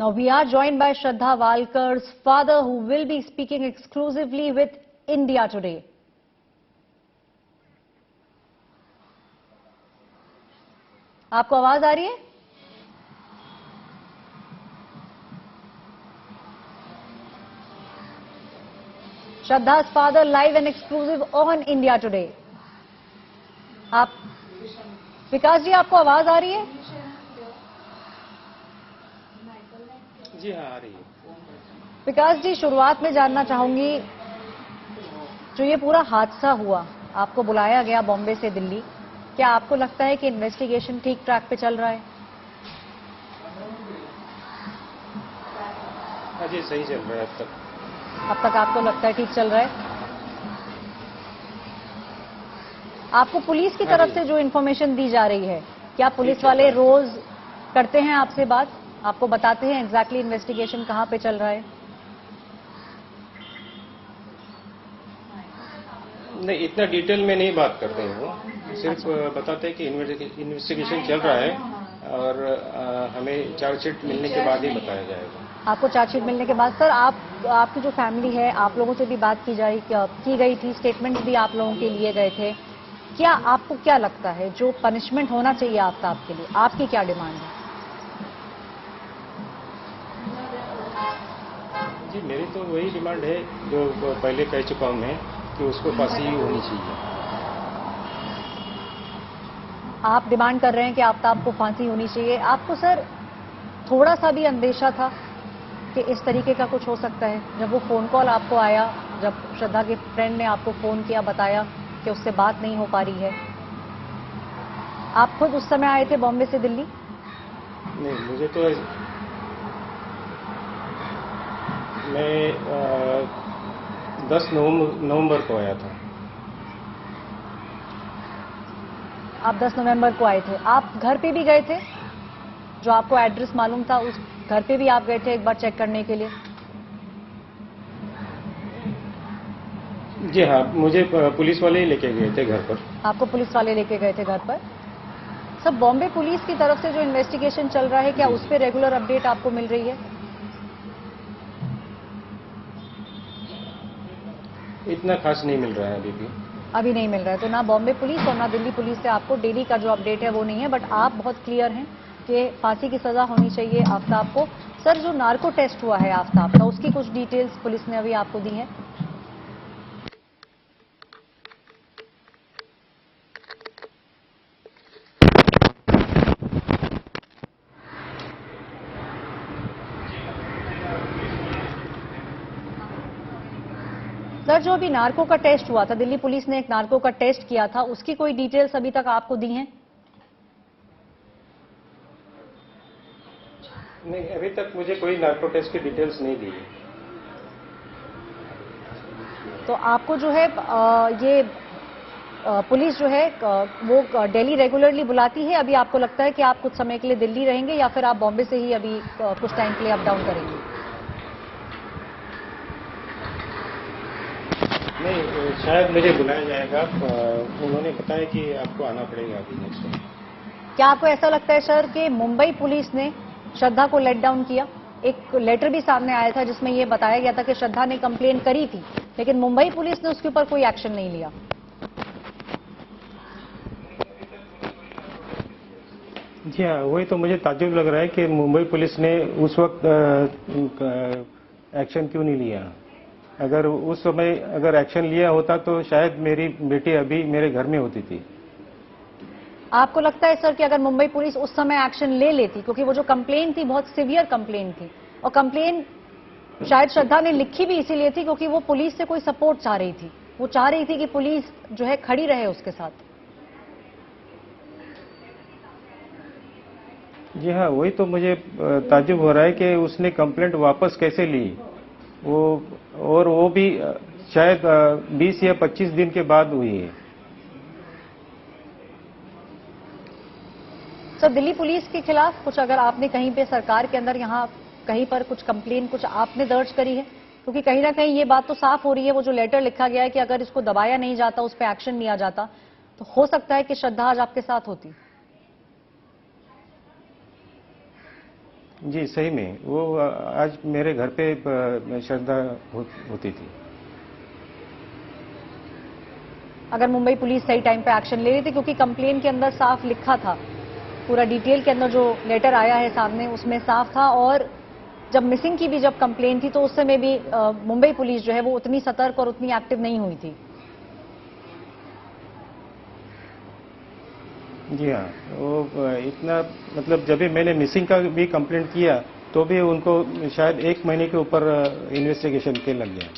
Now we are joined by Shraddha Walkar's father, who will be speaking exclusively with India Today. आपको आवाज आ रही है? Shraddha's father live and exclusive on India Today. आप विकास जी, आपको आवाज आ रही है? जी हाँ, आ रही है। विकास जी, शुरुआत में जानना चाहूंगी, जो ये पूरा हादसा हुआ, आपको बुलाया गया बॉम्बे से दिल्ली, क्या आपको लगता है कि इन्वेस्टिगेशन ठीक ट्रैक पे चल रहा है? हाँ जी, सही चल रहा है अब तक। अब तक आपको लगता है ठीक चल रहा है? आपको पुलिस की तरफ से जो इन्फॉर्मेशन दी जा रही है, क्या पुलिस वाले रोज करते हैं आपसे बात, आपको बताते हैं एग्जैक्टली इन्वेस्टिगेशन कहां पे चल रहा है? नहीं, इतना डिटेल में नहीं बात करते हैं वो, सिर्फ बताते हैं कि इन्वेस्टिगेशन चल रहा है और हमें चार्जशीट मिलने के बाद ही बताया जाएगा। आपको चार्जशीट मिलने के बाद। सर, आपकी जो फैमिली है, आप लोगों से भी बात की गई थी, स्टेटमेंट्स भी आप लोगों के लिए गए थे, क्या आपको क्या लगता है जो पनिशमेंट होना चाहिए आफ्ताब के लिए, आपकी क्या डिमांड है? जी, मेरी तो वही डिमांड है जो पहले कह चुका हूं मैं, कि उसको फांसी ही होनी चाहिए। आप डिमांड कर रहे हैं कि आफ्ताब को फांसी होनी चाहिए। आपको सर थोड़ा सा भी अंदेशा था कि इस तरीके का कुछ हो सकता है? जब वो फोन कॉल आपको आया, जब श्रद्धा के फ्रेंड ने आपको फोन किया, बताया कि उससे बात नहीं हो पा रही है, आप खुद उस समय आए थे बॉम्बे से दिल्ली? नहीं, मुझे तो मैं 10 नवंबर को आया था। आप 10 नवंबर को आए थे। आप घर पे भी गए थे? जो आपको एड्रेस मालूम था, उस घर पे भी आप गए थे एक बार चेक करने के लिए? जी हाँ, मुझे पुलिस वाले ही लेके गए थे घर पर। आपको पुलिस वाले लेके गए थे घर पर? सब बॉम्बे पुलिस की तरफ से जो इन्वेस्टिगेशन चल रहा है, क्या उस पर रेगुलर अपडेट आपको मिल रही है? इतना खास नहीं मिल रहा है अभी भी। अभी नहीं मिल रहा है, तो ना बॉम्बे पुलिस और ना दिल्ली पुलिस से आपको डेली का जो अपडेट है वो नहीं है, बट आप बहुत क्लियर हैं कि फांसी की सजा होनी चाहिए आफ्ताब को। सर, जो नार्को टेस्ट हुआ है आफ्ताब का, उसकी कुछ डिटेल्स पुलिस ने अभी आपको दी है? सर, जो अभी नार्को का टेस्ट हुआ था, दिल्ली पुलिस ने एक नार्को का टेस्ट किया था, उसकी कोई डिटेल्स अभी तक आपको दी हैं? नहीं, अभी तक मुझे कोई नार्को टेस्ट की डिटेल्स नहीं दी है। तो आपको जो है ये पुलिस जो है वो दिल्ली रेगुलरली बुलाती है? अभी आपको लगता है कि आप कुछ समय के लिए दिल्ली रहेंगे या फिर आप बॉम्बे से ही अभी कुछ टाइम के लिए अप डाउन करेंगे? नहीं, शायद मुझे बुलाया जाएगा। उन्होंने बताया कि आपको आना पड़ेगा अभी नेक्स्ट टाइम। क्या आपको ऐसा लगता है सर कि मुंबई पुलिस ने श्रद्धा को लेट डाउन किया? एक लेटर भी सामने आया था जिसमें यह बताया गया था कि श्रद्धा ने कंप्लेन करी थी, लेकिन मुंबई पुलिस ने उसके ऊपर कोई एक्शन नहीं लिया। जी हाँ, वही तो मुझे ताज्जुब लग रहा है कि मुंबई पुलिस ने उस वक्त एक्शन क्यों नहीं लिया। अगर उस समय अगर एक्शन लिया होता तो शायद मेरी बेटी अभी मेरे घर में होती थी। आपको लगता है सर कि अगर मुंबई पुलिस उस समय एक्शन ले लेती, क्योंकि वो जो कंप्लेन थी बहुत सीवियर कंप्लेन थी, और कंप्लेन शायद श्रद्धा ने लिखी भी इसीलिए थी क्योंकि वो पुलिस से कोई सपोर्ट चाह रही थी, वो चाह रही थी कि पुलिस जो है खड़ी रहे उसके साथ। जी हाँ, वही तो मुझे ताज्जुब हो रहा है कि उसने कंप्लेंट वापस कैसे ली, वो भी शायद 20 या 25 दिन के बाद हुई है। सर, दिल्ली पुलिस के खिलाफ कुछ अगर आपने कहीं पे सरकार के अंदर यहाँ कहीं पर कुछ कंप्लेन कुछ आपने दर्ज करी है? क्योंकि कहीं ना कहीं ये बात तो साफ हो रही है, वो जो लेटर लिखा गया है कि अगर इसको दबाया नहीं जाता, उस पर एक्शन लिया जाता, तो हो सकता है कि श्रद्धा आज आपके साथ होती। जी सही में वो आज मेरे घर पे श्रद्धा होती थी। अगर मुंबई पुलिस सही टाइम पे एक्शन ले रही थी, क्योंकि कंप्लेन के अंदर साफ लिखा था, पूरा डिटेल के अंदर जो लेटर आया है सामने उसमें साफ था। और जब मिसिंग की भी जब कंप्लेन थी तो उस समय भी मुंबई पुलिस जो है वो उतनी सतर्क और उतनी एक्टिव नहीं हुई थी। जी हाँ, वो इतना मतलब जब भी मैंने मिसिंग का भी कंप्लेंट किया तो भी उनको शायद 1 महीने के ऊपर इन्वेस्टिगेशन के लग गया।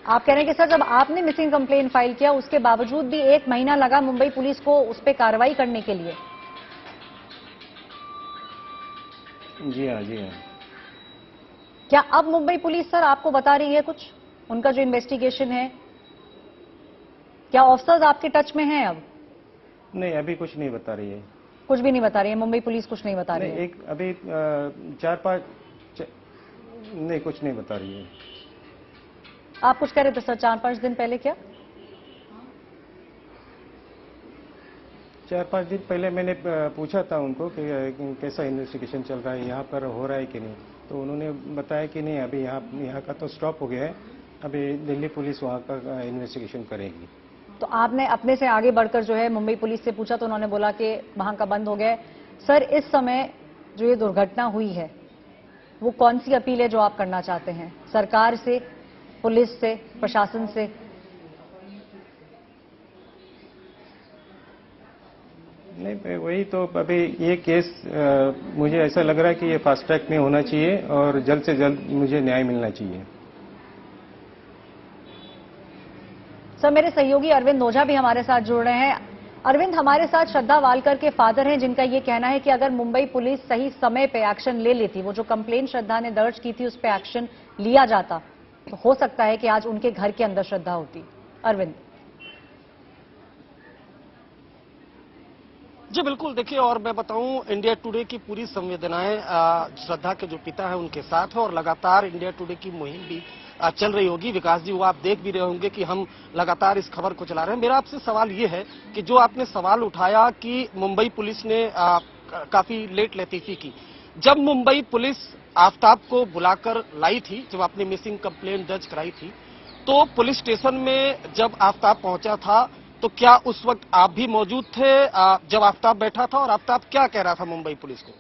आप कह रहे हैं कि सर जब आपने मिसिंग कंप्लेन फाइल किया उसके बावजूद भी 1 महीना लगा मुंबई पुलिस को उस पर कार्रवाई करने के लिए? जी हाँ, जी हाँ। क्या अब मुंबई पुलिस सर आपको बता रही है कुछ, उनका जो इन्वेस्टिगेशन है, क्या ऑफिसर्स आपके टच में हैं अब? नहीं, अभी कुछ नहीं बता रही है। कुछ भी नहीं बता रही है मुंबई पुलिस, कुछ नहीं बता रही नहीं, है? एक अभी 4-5 नहीं, कुछ नहीं बता रही है। आप कुछ कह रहे थे सर 4-5 दिन पहले? क्या 4-5 दिन पहले मैंने पूछा था उनको कि कैसा इन्वेस्टिगेशन चल रहा है, यहाँ पर हो रहा है कि नहीं, तो उन्होंने बताया कि नहीं, अभी यहाँ का तो स्टॉप हो गया है, अभी दिल्ली पुलिस वहाँ का इन्वेस्टिगेशन करेगी। तो आपने अपने से आगे बढ़कर जो है मुंबई पुलिस से पूछा तो उन्होंने बोला कि वहां का बंद हो गया है। सर इस समय जो ये दुर्घटना हुई है वो कौन सी अपील है जो आप करना चाहते हैं सरकार से, पुलिस से, प्रशासन से? नहीं, वही तो अभी ये केस मुझे ऐसा लग रहा है कि ये फास्ट ट्रैक में होना चाहिए और जल्द से जल्द मुझे न्याय मिलना चाहिए। सर मेरे सहयोगी अरविंद ओझा भी हमारे साथ जुड़ रहे हैं। अरविंद, हमारे साथ श्रद्धा वालकर के फादर हैं जिनका ये कहना है कि अगर मुंबई पुलिस सही समय पे एक्शन ले लेती, वो जो कंप्लेन श्रद्धा ने दर्ज की थी उस पर एक्शन लिया जाता, तो हो सकता है कि आज उनके घर के अंदर श्रद्धा होती। अरविंद जी बिल्कुल, देखिए, और मैं बताऊं, इंडिया टुडे की पूरी संवेदनाएं श्रद्धा के जो पिता है उनके साथ है और लगातार इंडिया टुडे की मुहिम भी चल रही होगी। विकास जी, वो आप देख भी रहे होंगे कि हम लगातार इस खबर को चला रहे हैं। मेरा आपसे सवाल ये है कि जो आपने सवाल उठाया कि मुंबई पुलिस ने काफी लेट लतीफी की, जब मुंबई पुलिस आफ्ताब को बुलाकर लाई थी, जब आपने मिसिंग कंप्लेंट दर्ज कराई थी, तो पुलिस स्टेशन में जब आफ्ताब पहुंचा था तो क्या उस वक्त आप भी मौजूद थे जब आफ्ताब बैठा था, और आफ्ताब क्या कह रहा था मुंबई पुलिस को?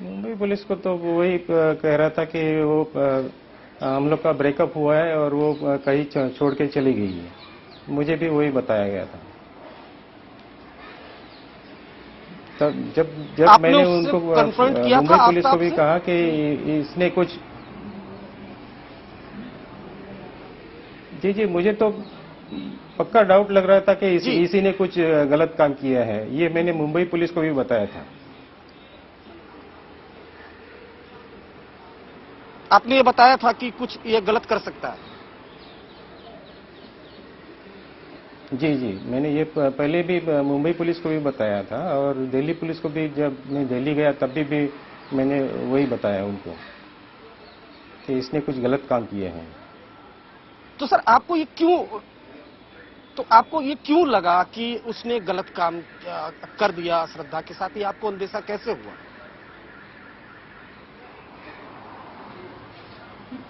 मुंबई पुलिस को तो वही कह रहा था कि वो हम लोग का ब्रेकअप हुआ है और वो कहीं छोड़ के चली गई है। मुझे भी वही बताया गया था। तब जब मैंने उनको मुंबई पुलिस को भी कहा कि इसने कुछ, जी, मुझे तो पक्का डाउट लग रहा था कि इसी ने कुछ गलत काम किया है। ये मैंने मुंबई पुलिस को भी बताया था। आपने ये बताया था कि कुछ ये गलत कर सकता है? जी, मैंने ये पहले भी मुंबई पुलिस को भी बताया था और दिल्ली पुलिस को भी, जब मैं दिल्ली गया तब भी मैंने वही बताया उनको कि इसने कुछ गलत काम किए हैं। तो सर आपको ये क्यों लगा कि उसने गलत काम कर दिया श्रद्धा के साथ? ये आपको अंदेशा कैसे हुआ?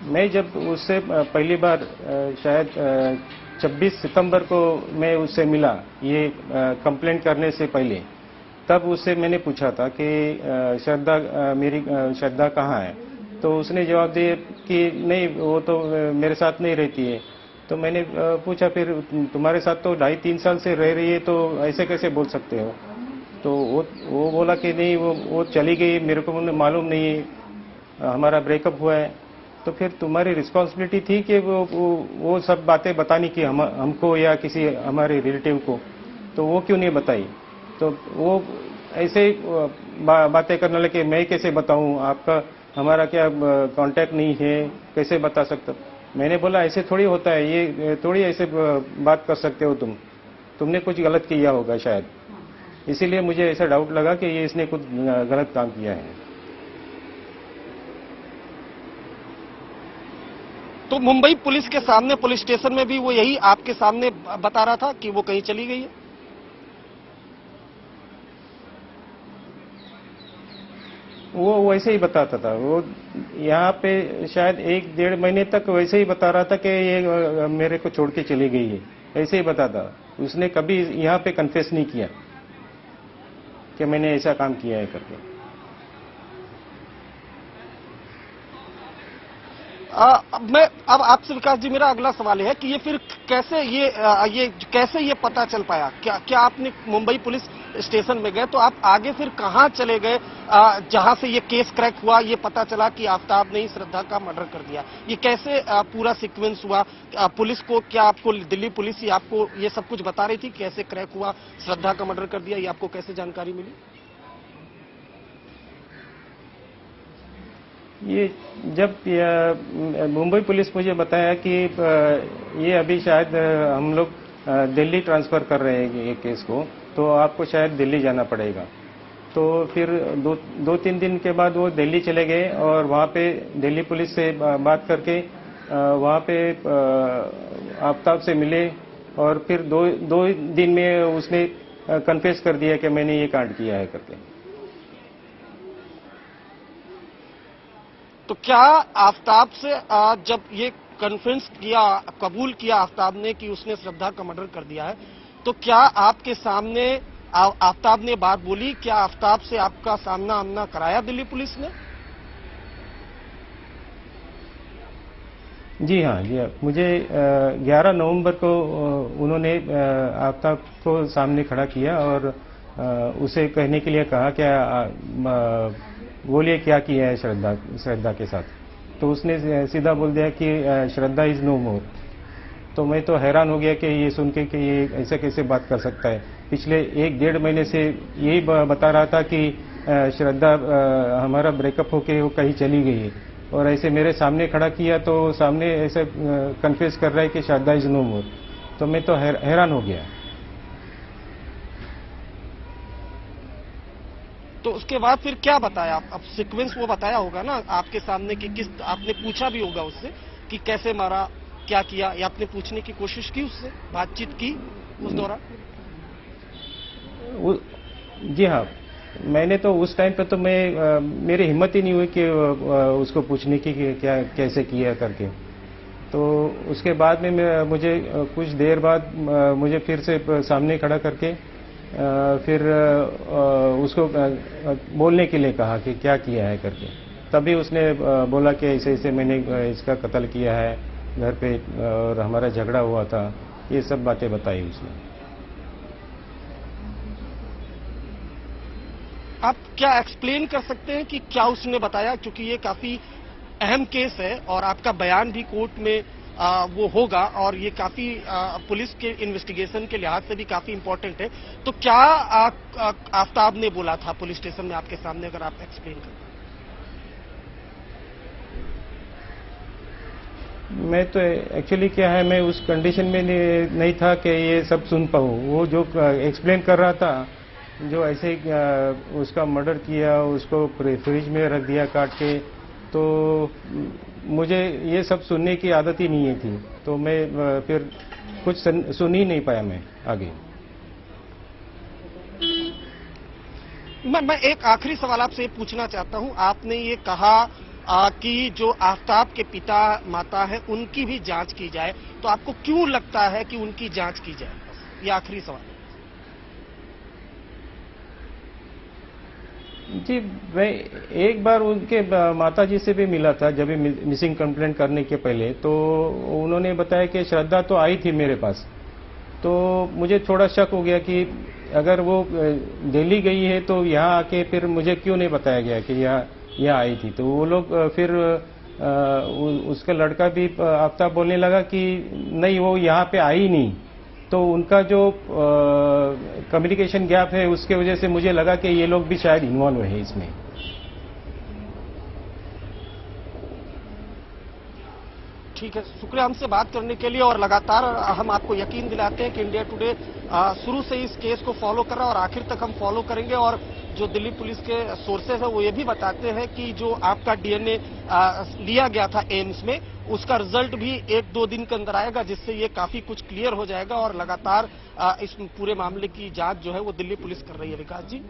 मैं जब उससे पहली बार शायद 26 सितंबर को मैं उससे मिला, ये कंप्लेंट करने से पहले, तब उससे मैंने पूछा था कि मेरी श्रद्धा कहाँ है, तो उसने जवाब दिया कि नहीं, वो तो मेरे साथ नहीं रहती है। तो मैंने पूछा, फिर तुम्हारे साथ तो 2.5-3 साल से रह रही है, तो ऐसे कैसे बोल सकते हो? तो वो बोला कि नहीं, वो चली गई, मेरे को मालूम नहीं है, हमारा ब्रेकअप हुआ है। तो फिर तुम्हारी रिस्पॉन्सिबिलिटी थी कि वो सब बातें बतानी कि हमको या किसी हमारे रिलेटिव को, तो वो क्यों नहीं बताई? तो वो ऐसे बातें करने लगे, मैं कैसे बताऊं, आपका हमारा क्या कांटेक्ट नहीं है, कैसे बता सकता? मैंने बोला ऐसे थोड़ी होता है, ये थोड़ी ऐसे बात कर सकते हो तुमने कुछ गलत किया होगा शायद, इसीलिए मुझे ऐसा डाउट लगा कि ये इसने कुछ गलत काम किया है। तो मुंबई पुलिस के सामने, पुलिस स्टेशन में भी वो यही आपके सामने बता रहा था कि वो कहीं चली गई है? वो वैसे ही बताता था। वो यहाँ पे शायद 1-1.5 महीने तक वैसे ही बता रहा था कि ये मेरे को छोड़ के चली गई है, ऐसे ही बताता। उसने कभी यहाँ पे कन्फेस नहीं किया कि मैंने ऐसा काम किया है करके। अब आपसे विकास जी मेरा अगला सवाल है कि ये फिर कैसे कैसे ये पता चल पाया? क्या आपने मुंबई पुलिस स्टेशन में गए तो आप आगे फिर कहां चले गए जहां से ये केस क्रैक हुआ, ये पता चला कि आफ्ताब ने ही श्रद्धा का मर्डर कर दिया? ये कैसे पूरा सीक्वेंस हुआ? पुलिस को क्या आपको दिल्ली पुलिस ही आपको ये सब कुछ बता रही थी कैसे क्रैक हुआ, श्रद्धा का मर्डर कर दिया, ये आपको कैसे जानकारी मिली? ये जब मुंबई पुलिस मुझे बताया कि ये अभी शायद हम लोग दिल्ली ट्रांसफर कर रहे हैं ये केस को, तो आपको शायद दिल्ली जाना पड़ेगा। तो फिर 2-3 दिन के बाद वो दिल्ली चले गए और वहाँ पे दिल्ली पुलिस से बात करके वहाँ पे आफ्ताब से मिले और फिर दो दिन में उसने कन्फेस कर दिया कि मैंने ये कांड किया है करके। तो क्या आफ्ताब से जब ये कन्फ्रेंस किया, कबूल किया आफ्ताब ने कि उसने श्रद्धा का मर्डर कर दिया है, तो क्या आपके सामने आफ्ताब ने बात बोली? क्या आफ्ताब से आपका सामना आमना कराया दिल्ली पुलिस ने? जी हाँ, मुझे 11 नवंबर को उन्होंने आफ्ताब को सामने खड़ा किया और उसे कहने के लिए कहा कि बोलिए क्या किया है श्रद्धा के साथ। तो उसने सीधा बोल दिया कि श्रद्धा इज नो मोर। तो मैं तो हैरान हो गया कि ये सुन के कि ये ऐसे कैसे बात कर सकता है। पिछले 1-1.5 महीने से यही बता रहा था कि श्रद्धा हमारा ब्रेकअप होके वो कहीं चली गई है, और ऐसे मेरे सामने खड़ा किया तो सामने ऐसे कन्फेस कर रहा है कि श्रद्धा इज नो मोर। तो मैं तो हैरान हो गया। तो उसके बाद फिर क्या बताया? अब सीक्वेंस वो बताया होगा ना आपके सामने कि किस, आपने पूछा भी होगा उससे कि कैसे मारा, क्या किया, या आपने पूछने की कोशिश की उससे, बातचीत की उस दौरान? जी हाँ, मैंने तो उस टाइम पे तो मेरी हिम्मत ही नहीं हुई कि उसको पूछने की कि क्या कैसे किया करके। तो उसके बाद में मुझे कुछ देर बाद मुझे फिर से सामने खड़ा करके फिर उसको बोलने के लिए कहा कि क्या किया है करके। तभी उसने बोला कि ऐसे ऐसे मैंने इसका कत्ल किया है घर पे और हमारा झगड़ा हुआ था, ये सब बातें बताई उसने। आप क्या एक्सप्लेन कर सकते हैं कि क्या उसने बताया? क्योंकि ये काफी अहम केस है और आपका बयान भी कोर्ट में वो होगा और ये काफी पुलिस के इन्वेस्टिगेशन के लिहाज से भी काफी इंपॉर्टेंट है। तो क्या आफ्ताब ने बोला था पुलिस स्टेशन में आपके सामने, अगर आप एक्सप्लेन करें? मैं तो एक्चुअली क्या है, मैं उस कंडीशन में नहीं था कि ये सब सुन पाऊँ। वो जो एक्सप्लेन कर रहा था, जो ऐसे उसका मर्डर किया, उसको फ्रिज में रख दिया काट के, तो मुझे ये सब सुनने की आदत ही नहीं थी। तो मैं फिर कुछ सुन ही नहीं पाया मैं आगे। मैं एक आखिरी सवाल आपसे पूछना चाहता हूं। आपने ये कहा कि जो आफ्ताब के पिता माता है उनकी भी जांच की जाए, तो आपको क्यों लगता है कि उनकी जांच की जाए? ये आखिरी सवाल है। जी, मैं एक बार उनके माताजी से भी मिला था जब मिसिंग कंप्लेंट करने के पहले। तो उन्होंने बताया कि श्रद्धा तो आई थी मेरे पास। तो मुझे थोड़ा शक हो गया कि अगर वो दिल्ली गई है तो यहाँ आके फिर मुझे क्यों नहीं बताया गया कि यहाँ आई थी। तो वो लोग फिर उसका लड़का भी आफ्ताब बोलने लगा कि नहीं, वो यहाँ पे आई नहीं। तो उनका जो कम्युनिकेशन गैप है उसके वजह से मुझे लगा कि ये लोग भी शायद इन्वॉल्व है इसमें। ठीक है, शुक्रिया हमसे बात करने के लिए। और लगातार हम आपको यकीन दिलाते हैं कि इंडिया टुडे शुरू से इस केस को फॉलो कर रहा है और आखिर तक हम फॉलो करेंगे। और जो दिल्ली पुलिस के सोर्सेज है वो ये भी बताते हैं कि जो आपका डीएनए लिया गया था एम्स में, उसका रिजल्ट भी 1-2 दिन के अंदर आएगा, जिससे ये काफी कुछ क्लियर हो जाएगा। और लगातार इस पूरे मामले की जांच जो है वो दिल्ली पुलिस कर रही है। विकास जी।